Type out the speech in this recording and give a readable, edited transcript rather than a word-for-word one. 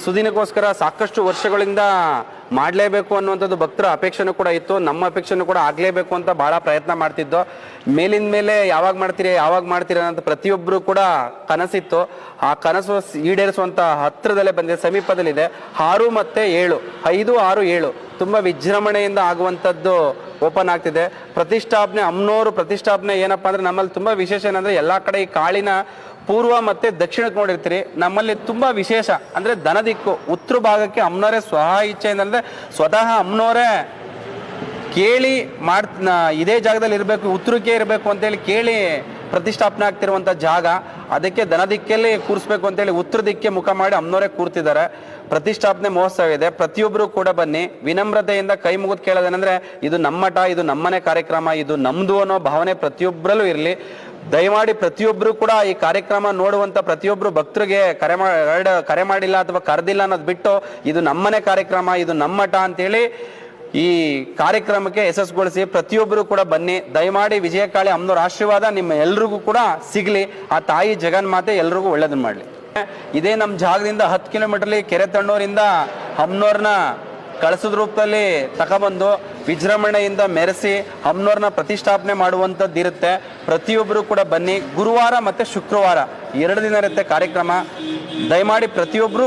ಸುದಿನಕ್ಕೋಸ್ಕರ ಸಾಕಷ್ಟು ವರ್ಷಗಳಿಂದ ಮಾಡಲೇಬೇಕು ಅನ್ನುವಂಥದ್ದು ಭಕ್ತರ ಅಪೇಕ್ಷೆನೂ ಕೂಡ ಇತ್ತು. ನಮ್ಮ ಅಪೇಕ್ಷೆನೂ ಕೂಡ ಆಗಲೇಬೇಕು ಅಂತ ಬಹಳ ಪ್ರಯತ್ನ ಮಾಡ್ತಿದ್ದೋ. ಮೇಲಿಂದ ಮೇಲೆ ಯಾವಾಗ ಮಾಡ್ತೀರಿ ಅನ್ನೋಂಥ ಪ್ರತಿಯೊಬ್ಬರು ಕೂಡ ಕನಸಿತ್ತು. ಆ ಕನಸು ಈಡೇರಿಸುವಂಥ ಹತ್ತಿರದಲ್ಲೇ ಬಂದಿದೆ, ಸಮೀಪದಲ್ಲಿದೆ. 6 ಮತ್ತು 7 5, 6, 7 ತುಂಬ ವಿಜೃಂಭಣೆಯಿಂದ ಆಗುವಂಥದ್ದು ಓಪನ್ ಆಗ್ತಿದೆ. ಪ್ರತಿಷ್ಠಾಪನೆ ಅಮ್ಮನವರು ಪ್ರತಿಷ್ಠಾಪನೆ ಏನಪ್ಪಾ ಅಂದ್ರೆ ನಮ್ಮಲ್ಲಿ ತುಂಬ ವಿಶೇಷ ಏನಂದ್ರೆ ಎಲ್ಲ ಕಡೆ ಈ ಕಾಳಿನ ಪೂರ್ವ ಮತ್ತು ದಕ್ಷಿಣಕ್ಕೆ ನೋಡಿರ್ತೀರಿ. ನಮ್ಮಲ್ಲಿ ತುಂಬ ವಿಶೇಷ ಅಂದರೆ ದನ ದಿಕ್ಕು ಉತ್ತರ ಭಾಗಕ್ಕೆ ಅಮ್ಮನವರೇ ಇಚ್ಛೆಯಿಂದ ಅಂದರೆ ಸ್ವತಃ ಅಮ್ಮನವರೇ ಕೇಳಿ ಇದೇ ಜಾಗದಲ್ಲಿ ಇರಬೇಕು, ಉತ್ತರಕ್ಕೆ ಇರಬೇಕು ಅಂತೇಳಿ ಕೇಳಿ ಪ್ರತಿಷ್ಠಾಪನೆ ಆಗ್ತಿರುವಂಥ ಜಾಗ. ಅದಕ್ಕೆ ದನ ದಿಕ್ಕಲ್ಲಿ ಕೂರಿಸ್ಬೇಕು ಅಂತೇಳಿ ಉತ್ತರ ದಿಕ್ಕೆ ಮುಖ ಮಾಡಿ ಅಮ್ಮನವರೇ ಕೂರ್ತಿದ್ದಾರೆ. ಪ್ರತಿಷ್ಠಾಪನೆ ಮಹೋತ್ಸವ ಇದೆ. ಪ್ರತಿಯೊಬ್ಬರು ಕೂಡ ಬನ್ನಿ. ವಿನಮ್ರತೆಯಿಂದ ಕೈ ಮುಗಿದು ಕೇಳೋದೇನೆಂದರೆ ಇದು ನಮ್ಮ ಮಠ, ಇದು ನಮ್ಮನೆ ಕಾರ್ಯಕ್ರಮ, ಇದು ನಮ್ಮದು ಅನ್ನೋ ಭಾವನೆ ಪ್ರತಿಯೊಬ್ಬರಲ್ಲೂ ಇರಲಿ. ದಯಮಾಡಿ ಪ್ರತಿಯೊಬ್ಬರು ಕೂಡ ಈ ಕಾರ್ಯಕ್ರಮ ನೋಡುವಂಥ ಪ್ರತಿಯೊಬ್ಬರು ಭಕ್ತರಿಗೆ ಕರೆ ಮಾಡಿಲ್ಲ ಅಥವಾ ಕರೆದಿಲ್ಲ ಅನ್ನೋದು ಬಿಟ್ಟು ಇದು ನಮ್ಮನೆ ಕಾರ್ಯಕ್ರಮ, ಇದು ನಮ್ಮ ಮಠ ಅಂತೇಳಿ ಈ ಕಾರ್ಯಕ್ರಮಕ್ಕೆ ಯಶಸ್ಸುಗೊಳಿಸಿ ಪ್ರತಿಯೊಬ್ಬರು ಕೂಡ ಬನ್ನಿ. ದಯಮಾಡಿ ವಿಜಯಕಾಳಿ ಅಮ್ಮನವ್ರ ಆಶೀರ್ವಾದ ನಿಮ್ಮ ಎಲ್ರಿಗೂ ಕೂಡ ಸಿಗಲಿ. ಆ ತಾಯಿ ಜಗನ್ಮಾತೆ ಎಲ್ರಿಗೂ ಒಳ್ಳೇದನ್ನ ಮಾಡಲಿ. ಇದೇ ನಮ್ಮ ಜಾಗದಿಂದ 10 ಕಿಲೋಮೀಟರ್ಲಿ ಕೆರೆ ತಣ್ಣೂರಿಂದ ಅಮ್ಮನವ್ರನ್ನ ಕಳಸದ ರೂಪದಲ್ಲಿ ತಗೊಬಂದು ವಿಜೃಂಭಣೆಯಿಂದ ಮೆರೆಸಿ ಅಮ್ಮನವ್ರನ್ನ ಪ್ರತಿಷ್ಠಾಪನೆ ಮಾಡುವಂಥದ್ದು ಇರುತ್ತೆ. ಪ್ರತಿಯೊಬ್ಬರು ಕೂಡ ಬನ್ನಿ. ಗುರುವಾರ ಮತ್ತು ಶುಕ್ರವಾರ 2 ದಿನ ಇರುತ್ತೆ ಕಾರ್ಯಕ್ರಮ. ದಯಮಾಡಿ ಪ್ರತಿಯೊಬ್ಬರು